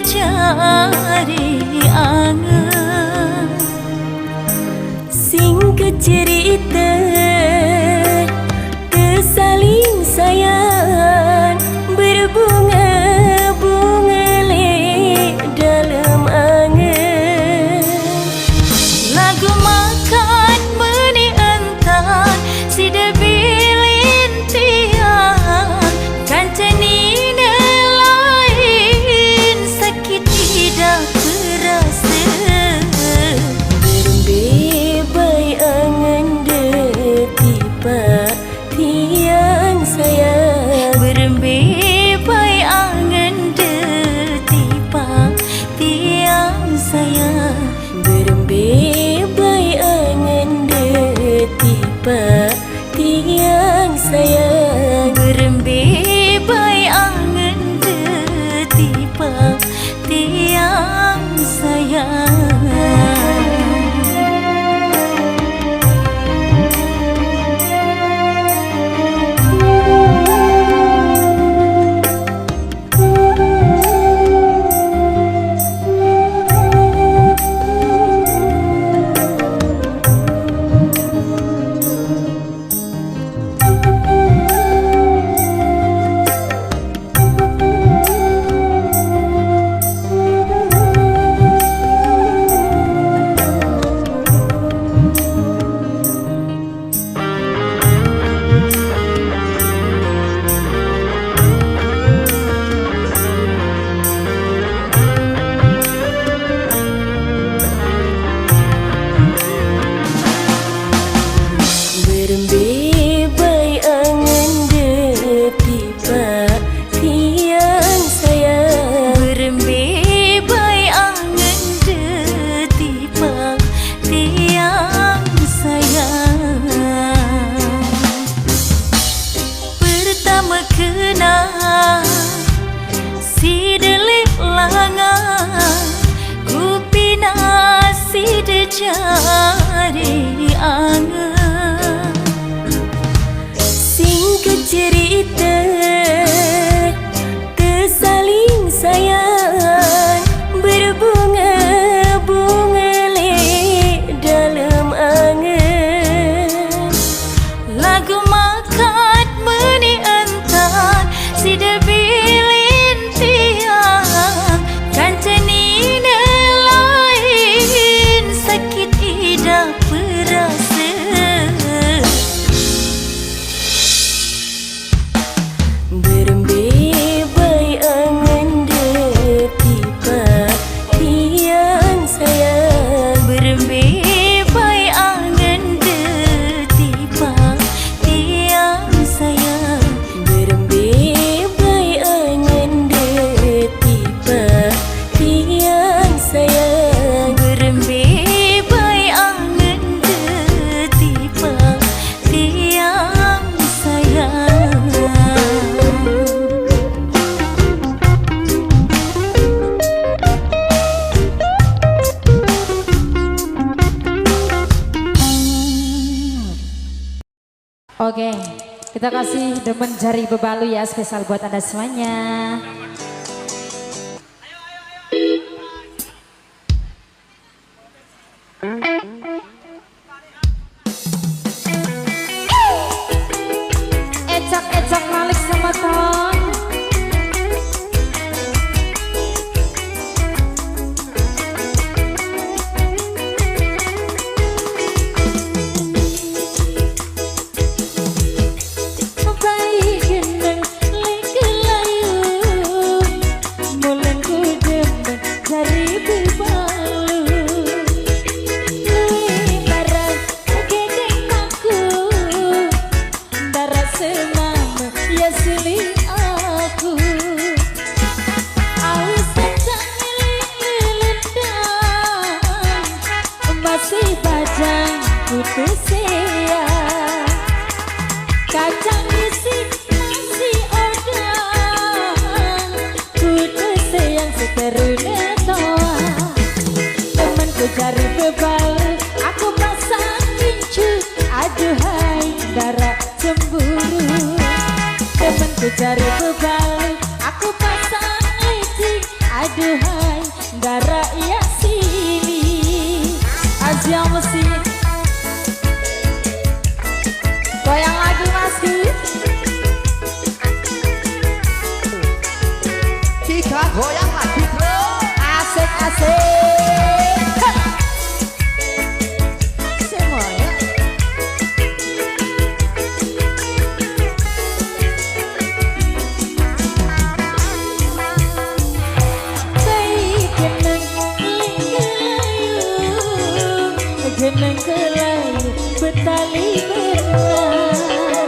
cari angen. Singkat cerita tersaling sayang, berbunga-bunga lek dalam angen. Lagu makan meni entan sida bilin tiang, kancani lain sakit tidak terasa. Berbebai angan detipa tiang sayang, berbebai angan detipa tiang sayang, berbebai angan detipa tiang sayang, berbebai angan detipa tiang sayang. Berbebai angan detipa tiang sayang, berbebai angan detipa tiang sayang. Pertama kenal si delik langan, ku pina si de cari angan. Singkat cerita tersaling sayang, berbunga-bunga lek dalam angen. Lagu makan meni entan sida bilin tiang, kancani lain sakit tidak perasa. Berbebai angan detipa tiang sayang, berbebai angan detipa tiang sayang, berbebai angan detipa tiang sayang, berbebai angan detipa tiang sayang. Oke, kita kasih demen jari bebalu ya, spesial buat Anda semuanya. Ecak-ecak Malik sama Ton. putus ya. Kacang isi nasi odang, putus yang seterusnya toa. Temanku cari bebal, aku pasang rincu, aduhai darah cemburu. Temanku cari bebal, aku pasang licik, aduhai betali benar.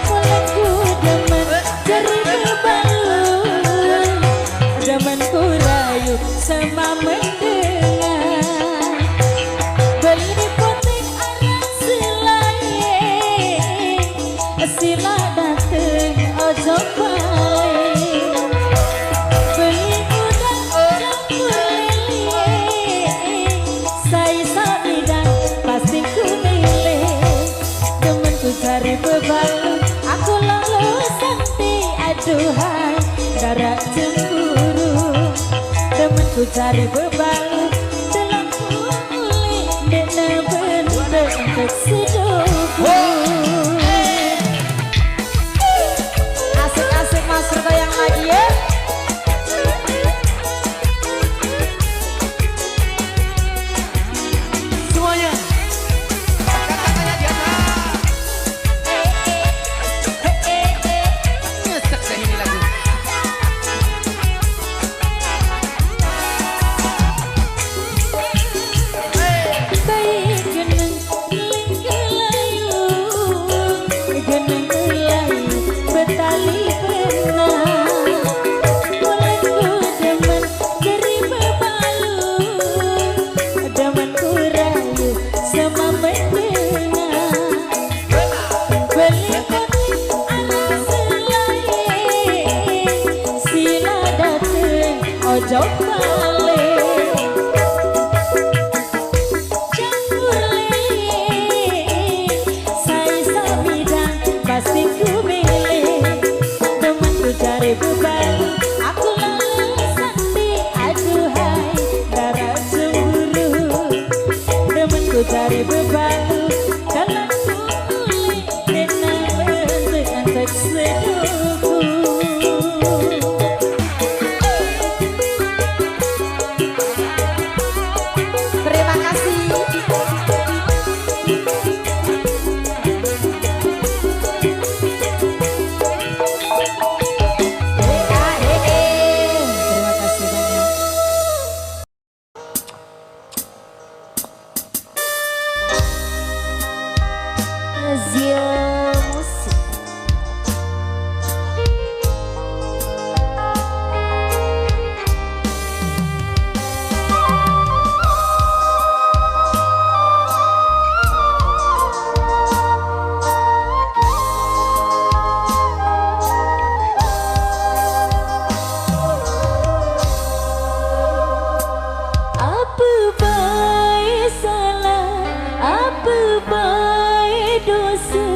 Mulai ku demen jari bebalun, demen ku rayu sama mendengar. Beli potek arang selain, sila dateng ojo balik. Beli udang campur lele, saya sabidang pasti ku milih. Demen ku cari bebalu, aku lalu sakti aduhai darah cemburu. Demen ku cari bebalu, telah pulih dena benda untuk sedoku. Asik-asik Mas Riko yang lagi ya. Semuanya kakak-kakaknya di atas. Nyesek deh ini lagu. Bayi geneng linggelayu, geneng gelayu betali benar. Mulai ku demen jari bebalu, demen ku rayu sama mendengar. Beli potik arang selain, sila dateng ojo balik. Campur lele, saya sabidang pasti ku milih. Demen ku cari bebalu, aku lalu sakti aduhai darah cemburu. Demen ku cari bebalu, dalam kulit dena bentuk antek seduku. Terima kasih. Terima kasih banyak. Azia musik. Apa baik salah, apa baik dosa,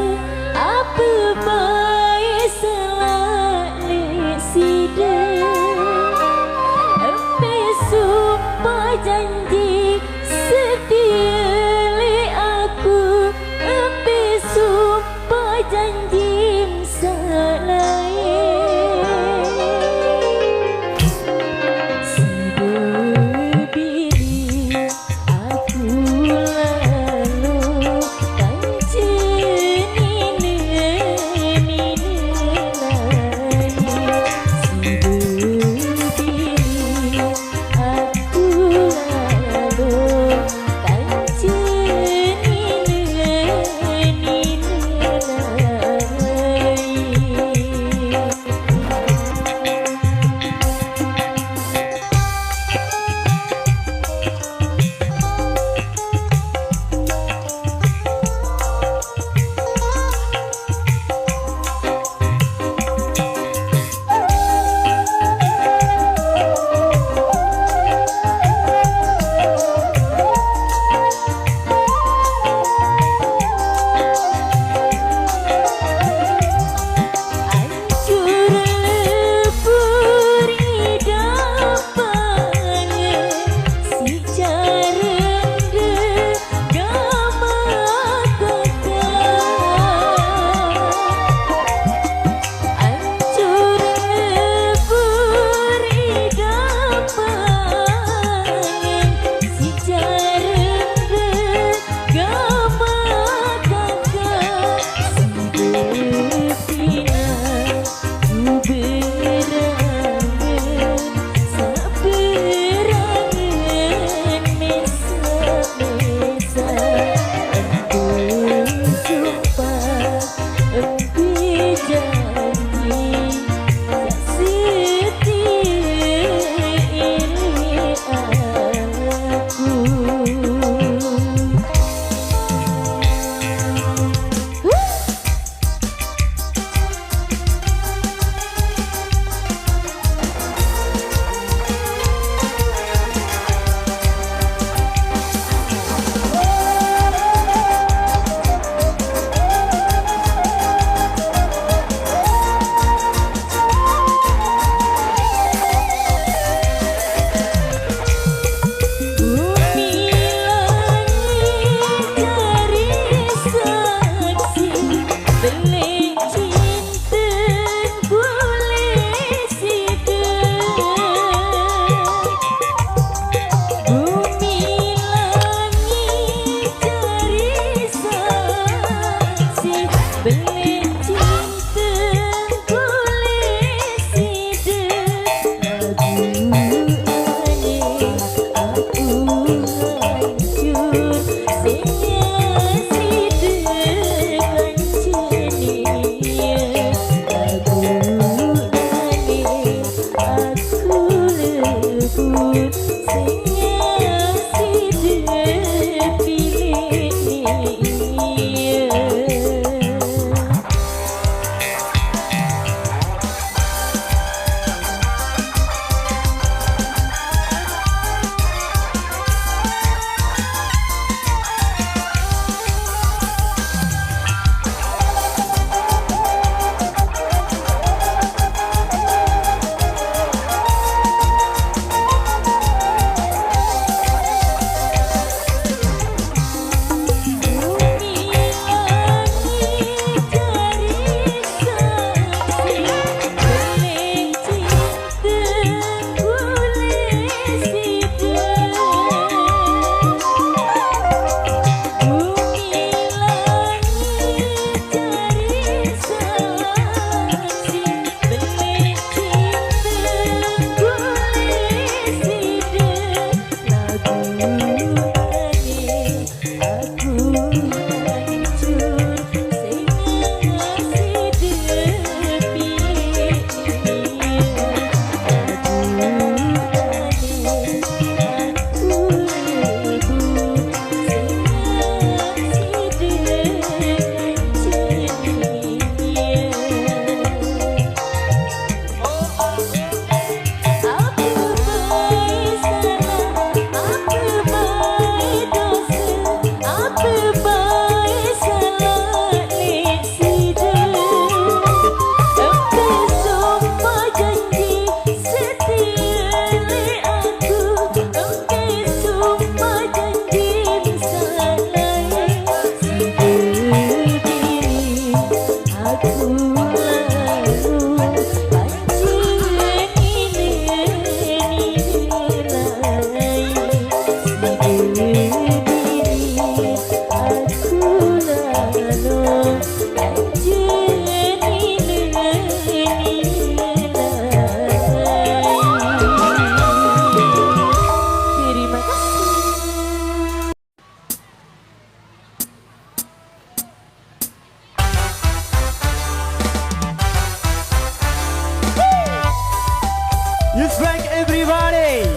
You spank everybody.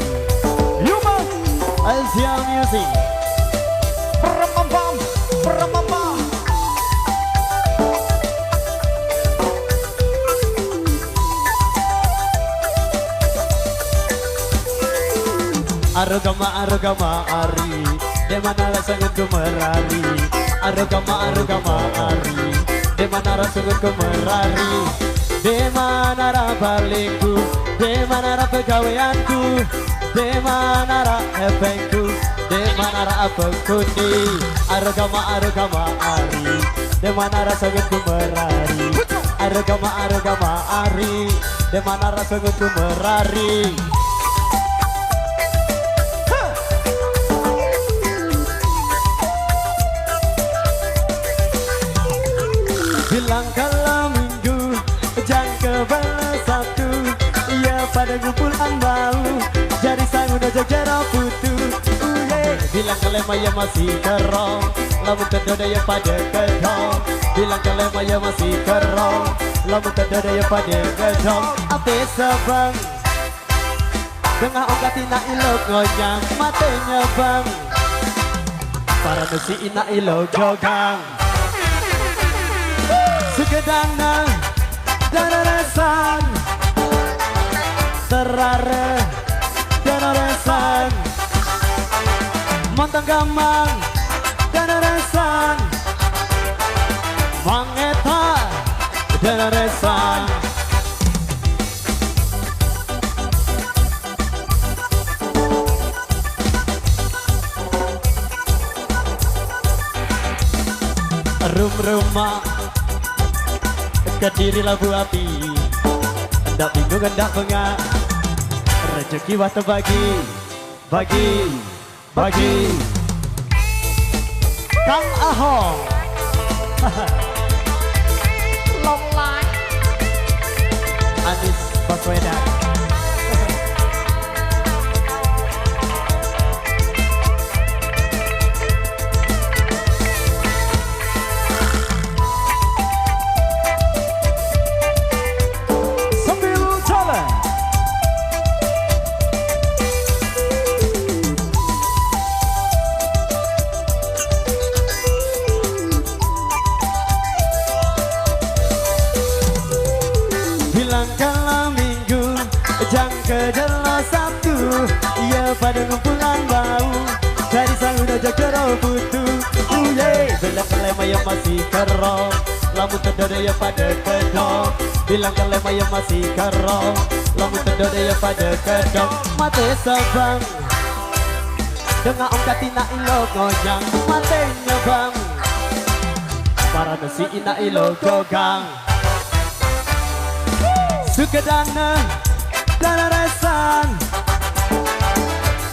You must Asia Music. Pram-pam-pam, pram-pam-pam. Arugama ari, di mana rasanya merari. Arugama ari, di mana rasanya merari. Di mana balingku, di mana pegawaianku, di mana efekku, di mana abangku ni. Arugama ari, di mana rasanya merari. Arugama ari, di mana rasanya merari. Bilang kalau minggu jangan kebalas satu, ia pada kumpulan bau jadi sang udah jajar putu. Bilang kalau maya masih kerong, lamun terdoda ya pada kedong. Bilang kalau maya masih kerong, lamun terdoda ya pada kedong. Apa sabang dengan ongkat ina ilok ngonyang matanya bang, para nasi ina ilok jogang. Segedana dan resan terare dan resan montang gamang dan resan mangeta dan resan. Rumah Kediri Labu Api, hendak bingung hendak bengak, rezeki waktu bagi Kang Ahong. Long line Anies Baswedan. Kejelas Sabtu, ia pada ngumpulan bau dari sang udah jaga putu. Bilang kalau yang masih kerong, lamun terdoda ya pada kedong. Bilang kalau yang masih kerong, lamun terdoda ya pada kedong. Mate sabang dengan ongkat ina ilo gonyang matenya bang, para nasi ina ilo gogang. Sukedana dan resan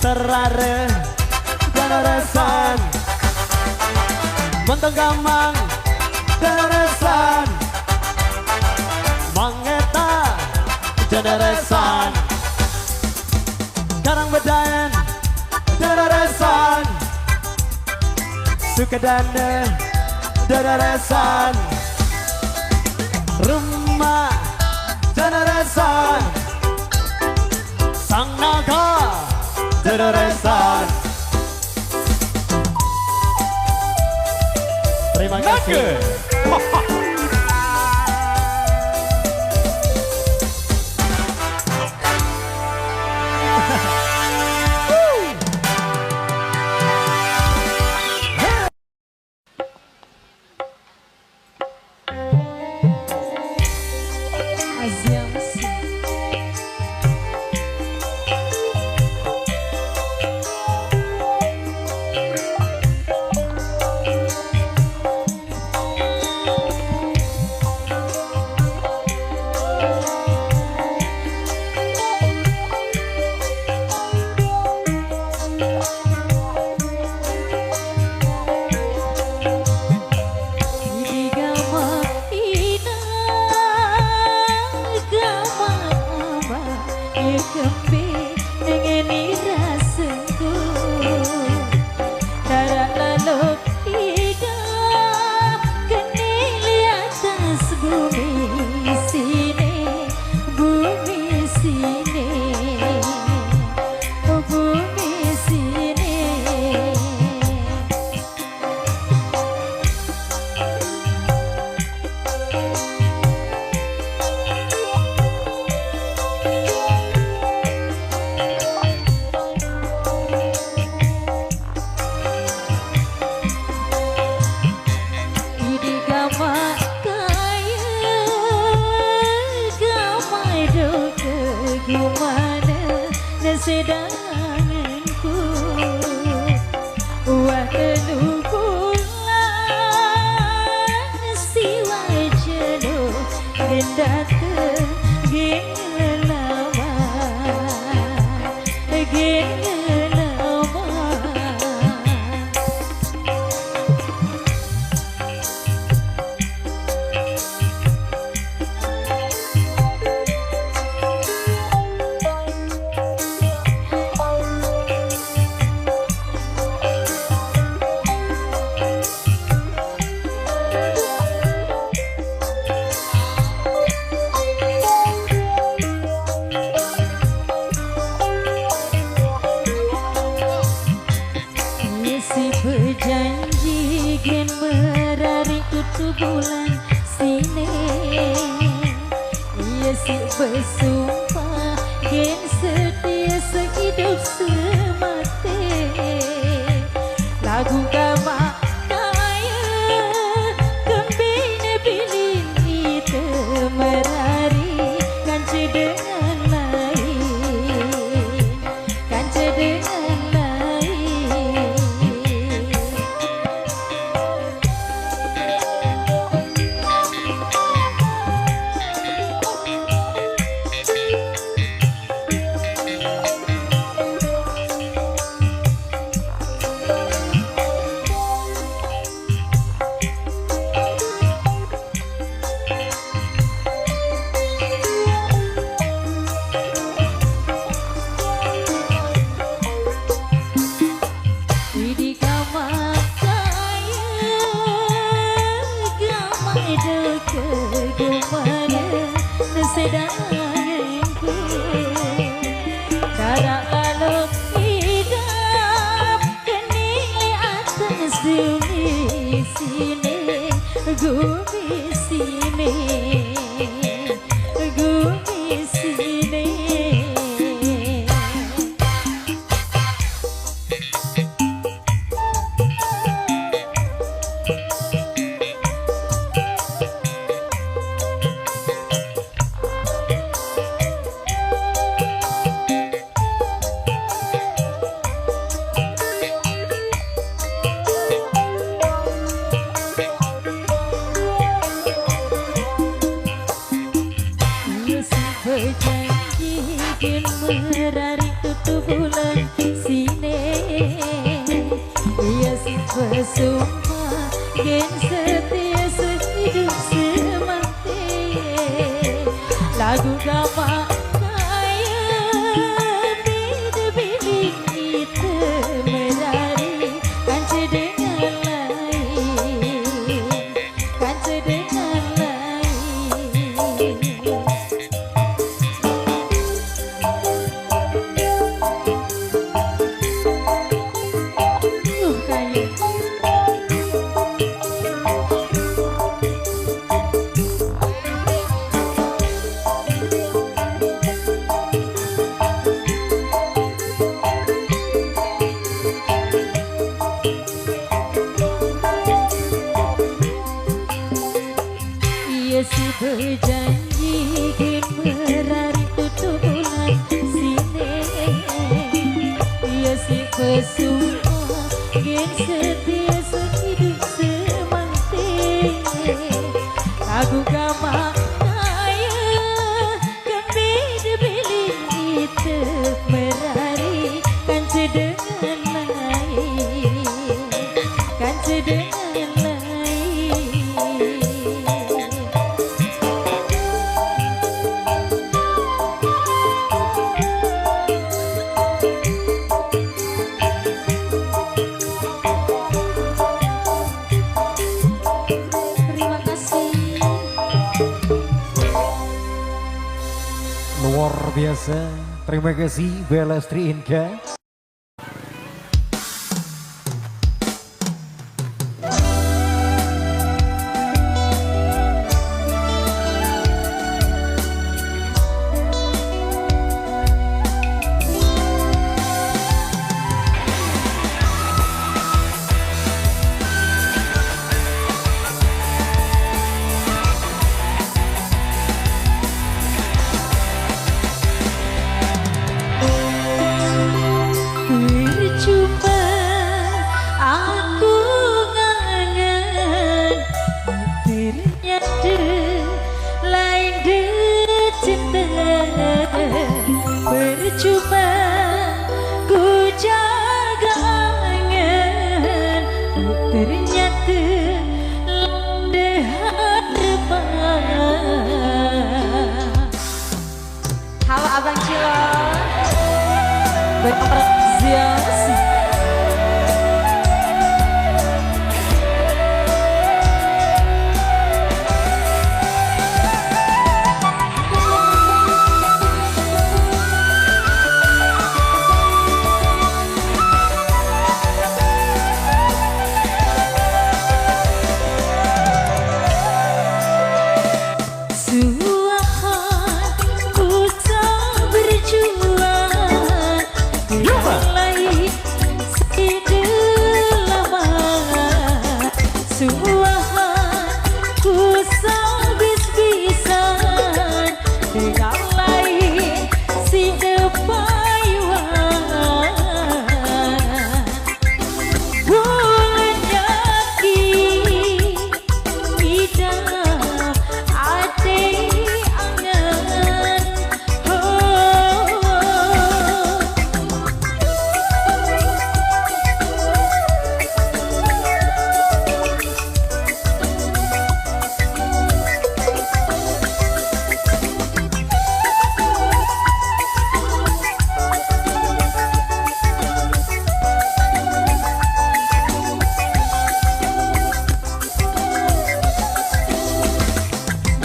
terare dan resan montong gamang dan resan mangeta dan resan karang bedayan dan resan Sukedana dan resan rumah dan resan Sang Naga Deresan. Terima kasih. Asia Music. sedanganku wah bulan siwa jenuh gendat gengelama berjanji gen merari tutu bulan sini ia si bersumpah gen setia sehidup semati lagu gama kaya kembine bilin itu merari kanci dengan lain kanci dengan lain. Sedanganku cara lalu hidup kenili atas demi sini gumi sini gumi sini. Berjanji gen merari tutu bulan sini ia si bersumpah gen setia sehidup semati lagu gama kaya beda bilik itu merari kanci dengan lain kanci dengan lain. Ia si berjanji gen merari tutu bulan sini ia si bersumpah gen setia sehidup semati lagu gama kaya kembali bilin itu merari kanci dengan lain kanci dengan lain. Luar biasa. Terima kasih Bella Lestri Inka.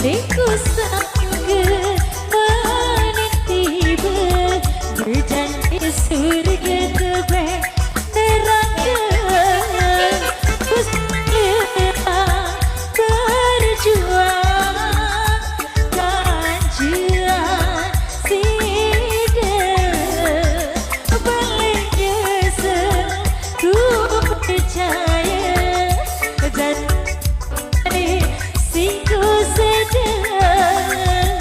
Ku sangka meniti berjanji surga tebak neraka berjuang kanjuan sidang balik kesel ku percaya dan singku sedang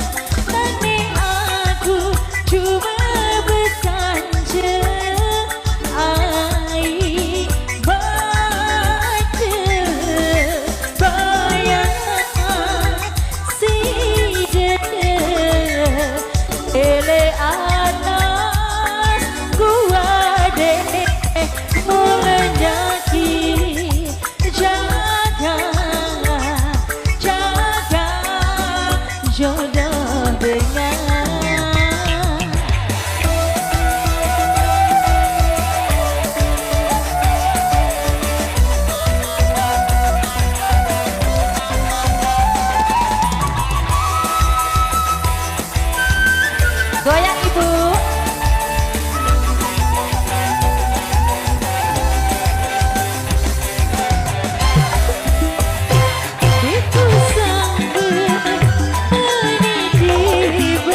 tani aku cuma bertanja air mata bayang sidang ele anas kuade menjaki jaga jodoh dengan goyang ibu. Itu sanggup meniti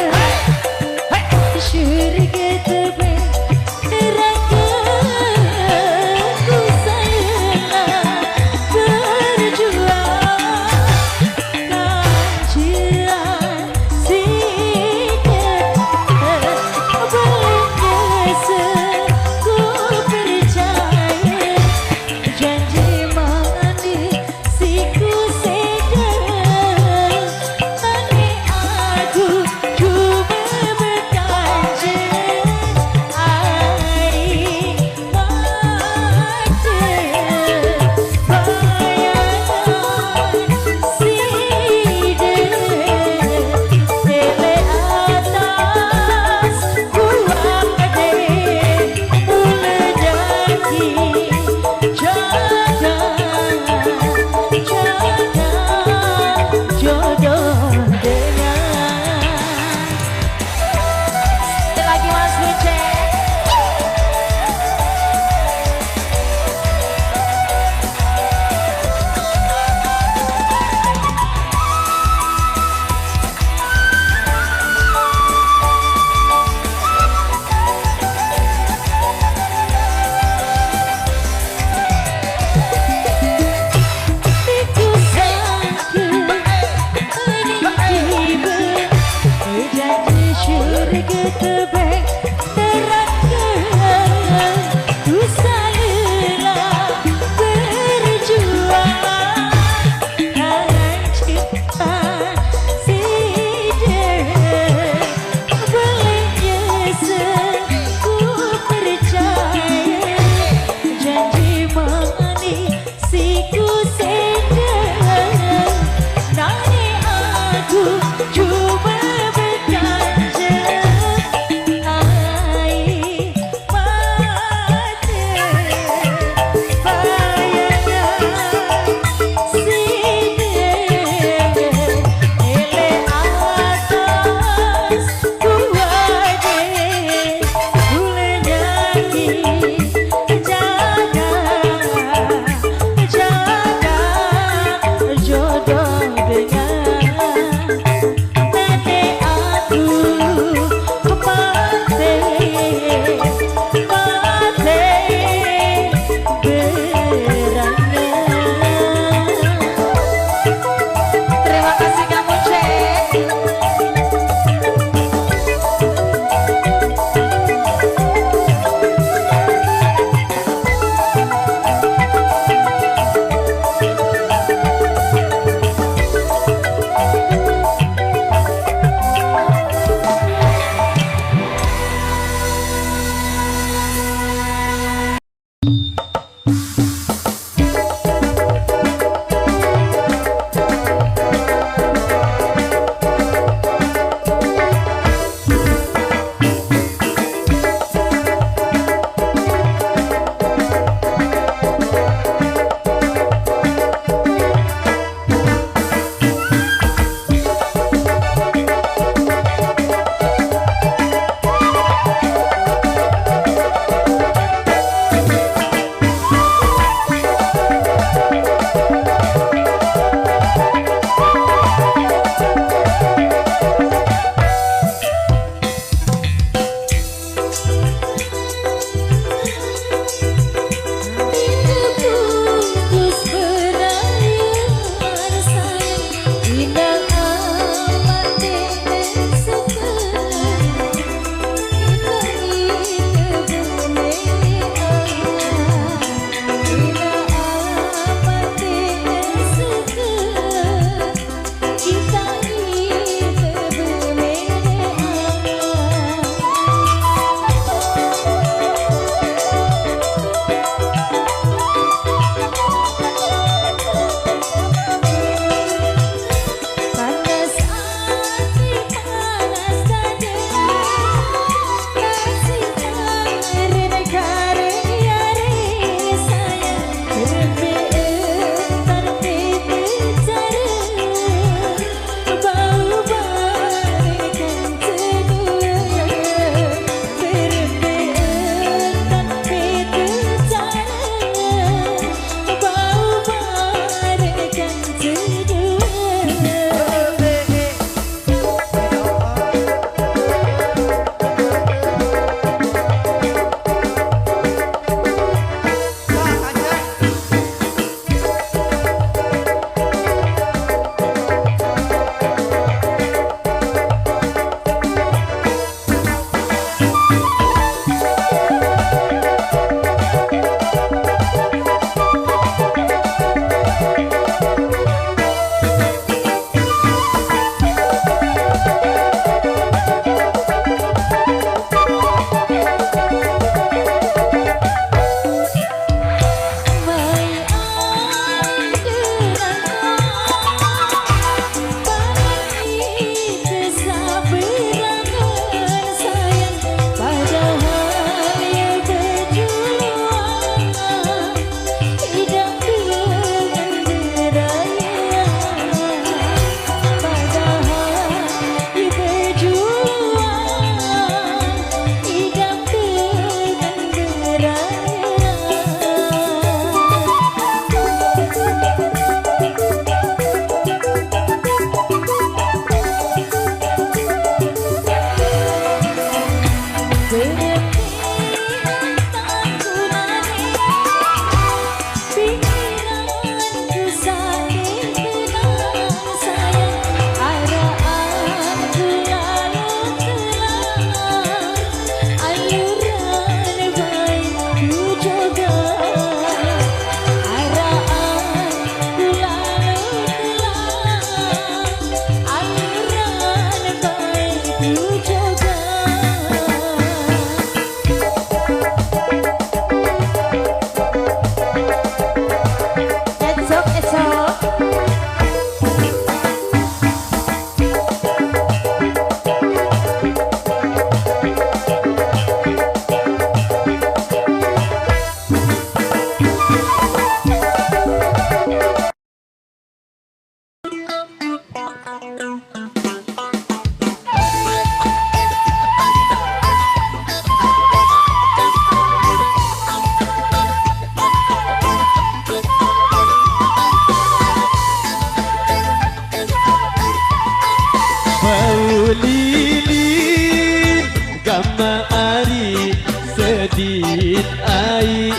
Bau lilin gama ari sedin ai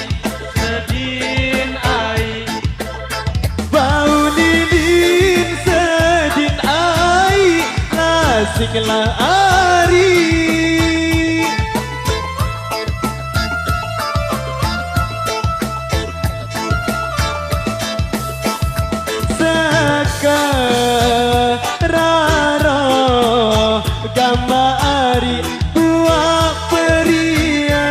bau lilin sedin ai lasinglah ari Sekarang gama ari buah peria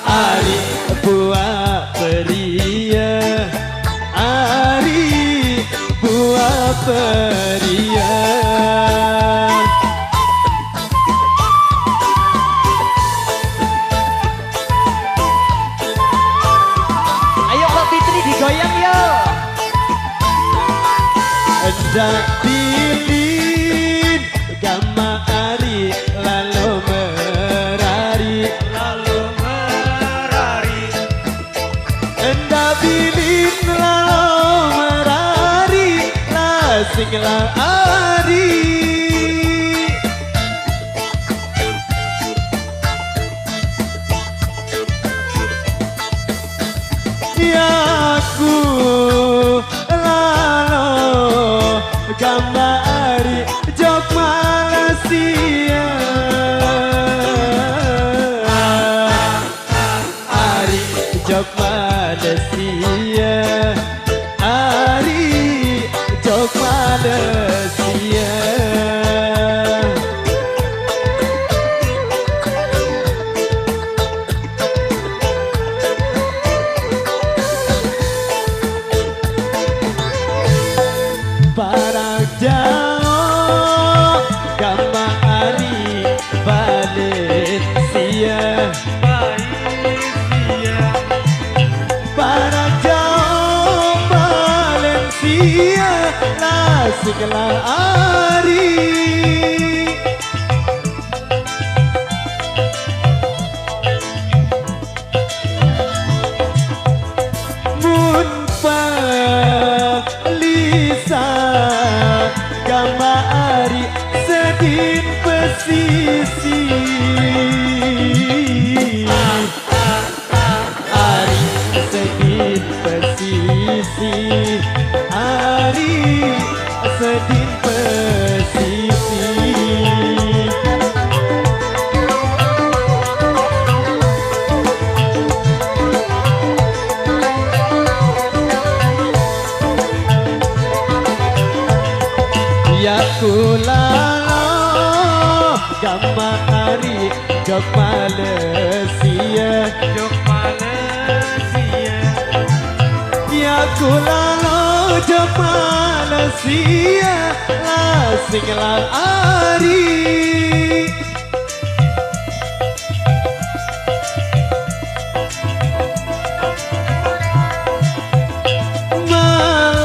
ari buah peria ari buah peria. Ayo Mbak Fitri digoyang yuk. Endak dilin gama ari lalu merari endak dilin lalu merari lasinglah ari yaku lalu gama ari jok Malaysia ari jok Malaysia ari jok Malaysia. Barang jauh gama ari Valencia barang jauh Valencia lasinglah ari mun Lisa gama ari sedin pesisi ari sedin pesisi ari sedin pesisi. Yaku lalu gama ari jok Malaysia yaku lalu jok Malaysia lasinglah ari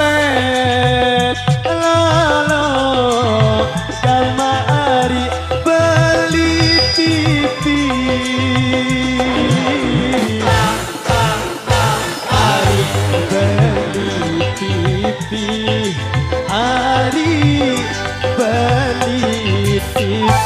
Malet gama ari beli TV ari beli TV ari beli TV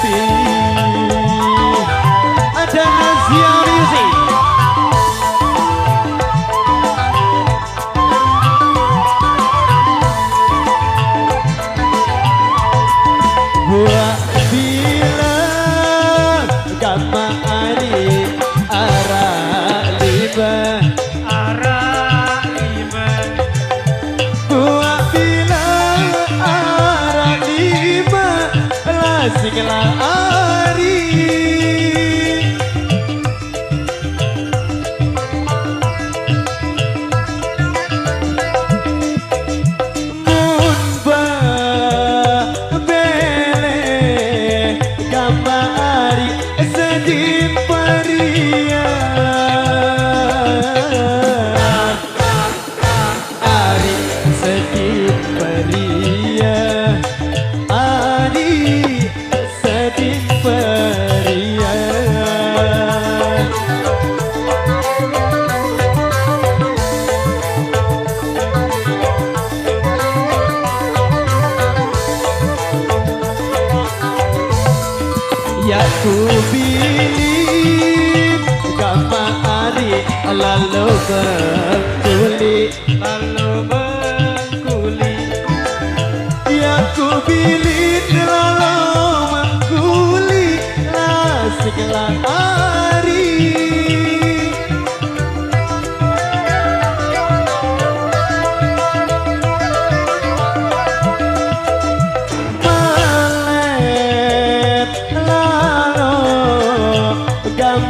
pilih Gama ari lalu mengkuli Ya ku pilih lalu mengkuli lah segala hari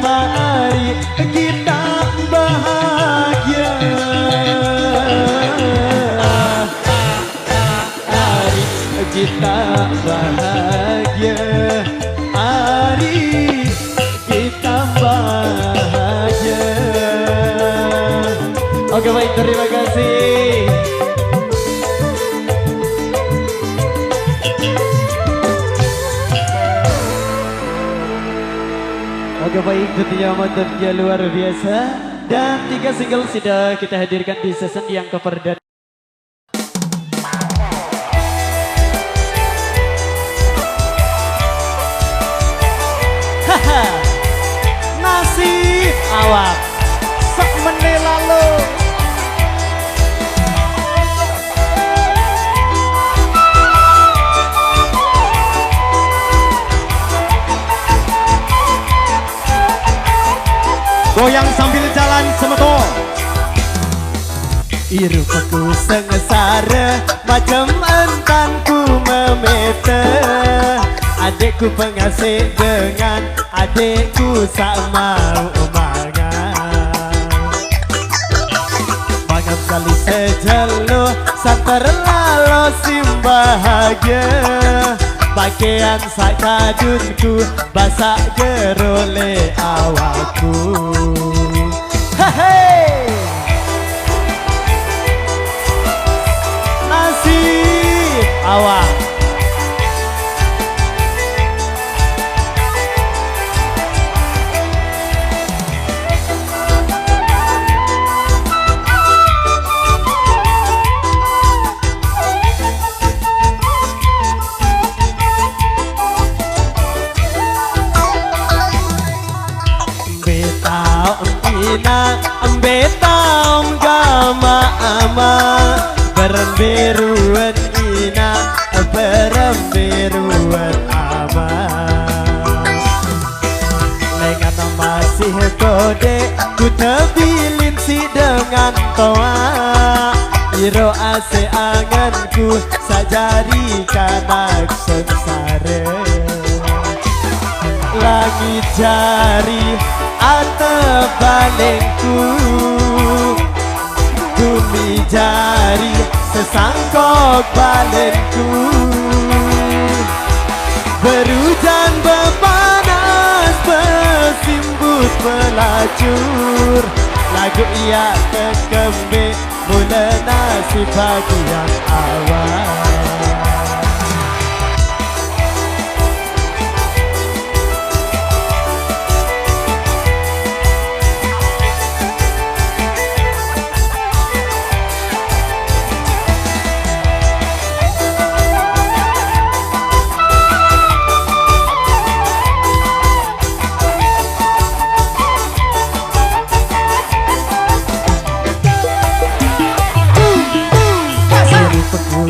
Mari kita bahagia Mari kita bahagia Mari kita bahagia Oke baik, terima kasih. Oke baik, tentunya motornya luar biasa. Dan 3 single sudah kita hadirkan di season yang keperdan. Haha, nasib awak sak menit lalu. Goyang sambil jalan semeto. Irupaku sengsara macam entanku memete. Adikku pengasih dengan adikku sak mau mangan. Banyak kali sejelo santar lalu sim bahagia. Pakaian sak kadunku basak gerole awakku. Hei, nasib awak. Ina ambetam gama ama berembiruan ina berembiruan ama lengan masih kode ku tebilin si dengan toa iro ase anganku sajari kanak sengsara langit jari atau balengku bumi jari sesangkok balengku berujan bepanas bersimbut melacur lagu ia kekembe mula nasib bagian awal.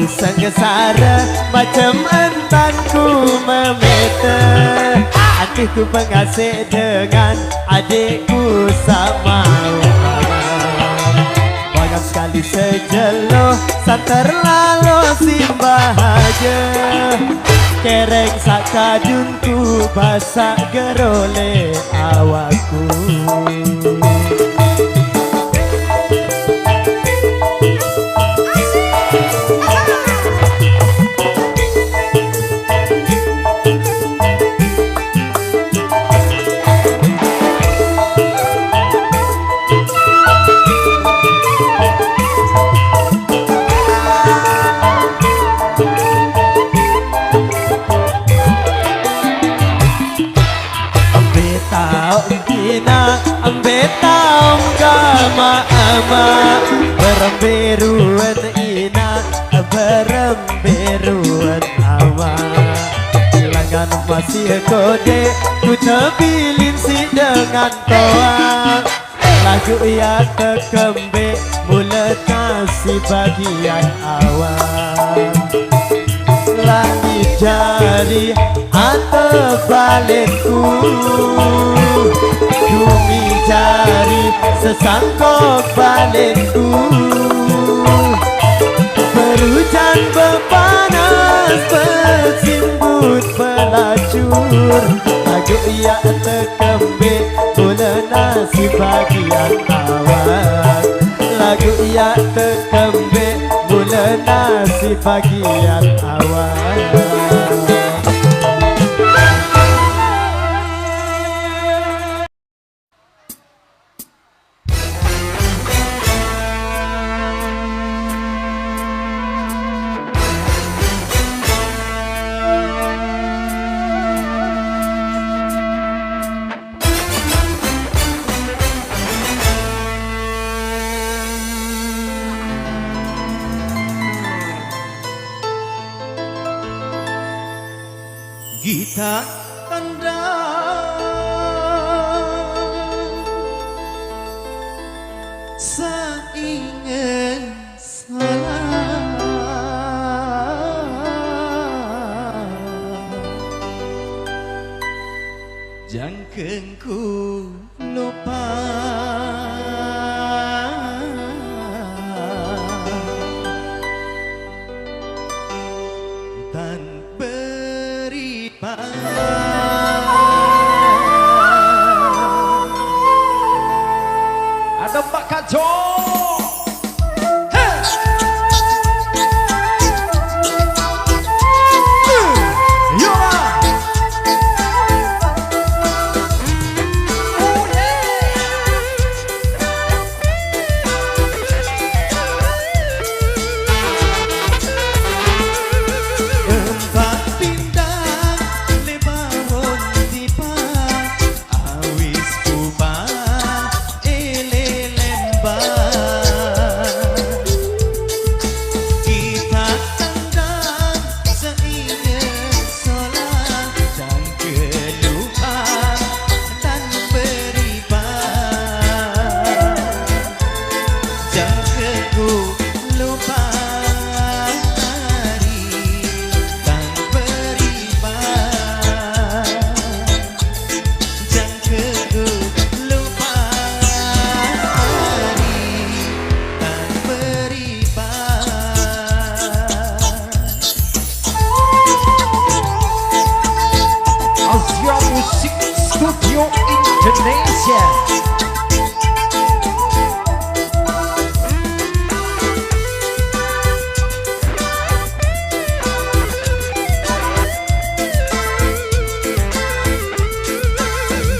Sengsara macam entanku memete. Hatiku pengasih dengan adikku sama. Banyak sekali sejelo santar lalu si bahagia. Kereng sak kadunku basak gerole awakku. Ambetam gama ama berembiruan ina berembiruan ama lengan masih kode ku Tebilin si dengan toa lagu ia tekembe mulut kasih bagian awal langit jari atau balikku bumi jari sesangkok balikku berhujan berpanas bersimbut pelacur lagu ia tekembe mula nasi bagian awal lagu ia tekembe mula nasi bagian awal. Gita tanda saingen salah jangkeng ku lupa dan Ada Mbak Kajo. Studio Indonesia.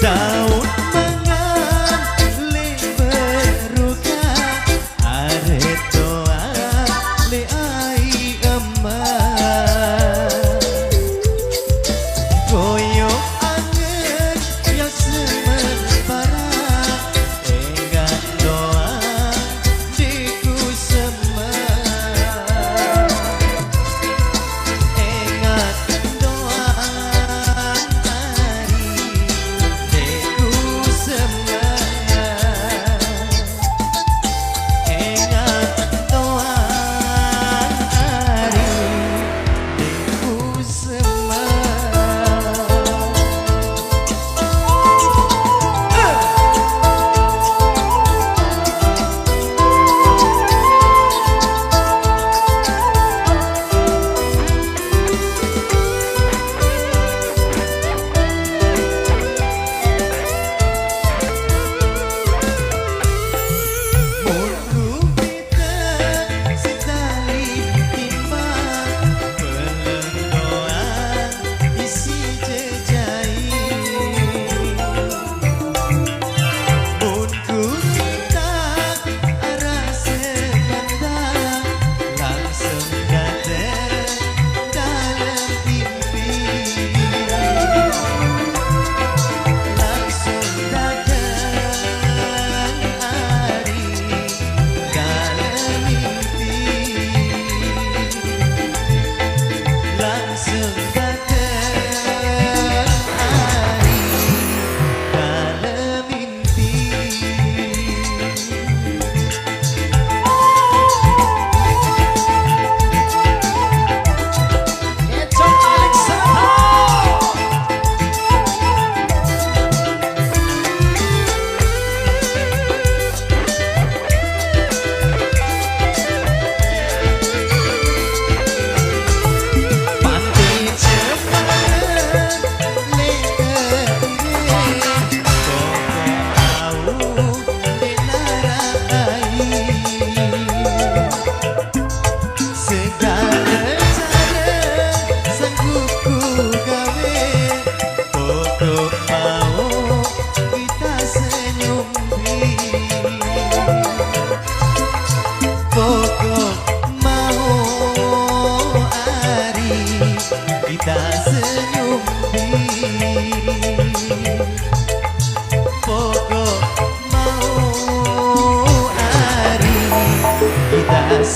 daun mangan le beruka aret doa le ai emas goyong angin yang sementara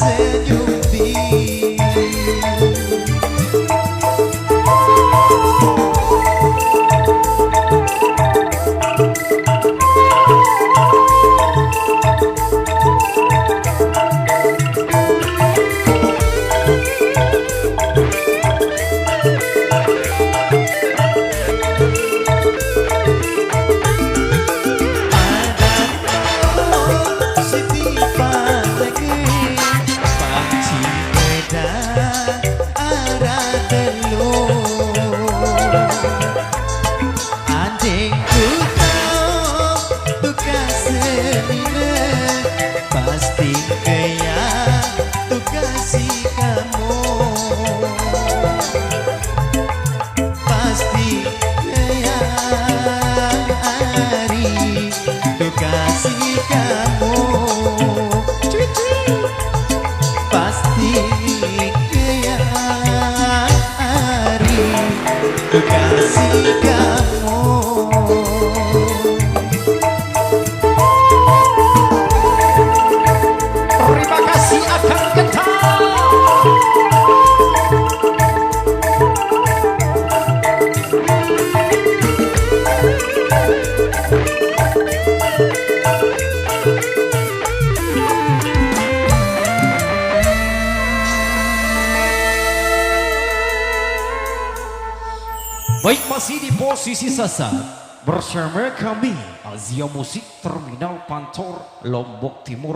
senyum biru. Pasti kayak tuh kasih kamu, pasti kayak hari tuh kasih kamu, pasti kayak hari tuh kasih kamu. Terima kasih akan kita. Baik, masih di posisi sasar bersama kami Azia Musik Terminal Pantor Lombok Timur.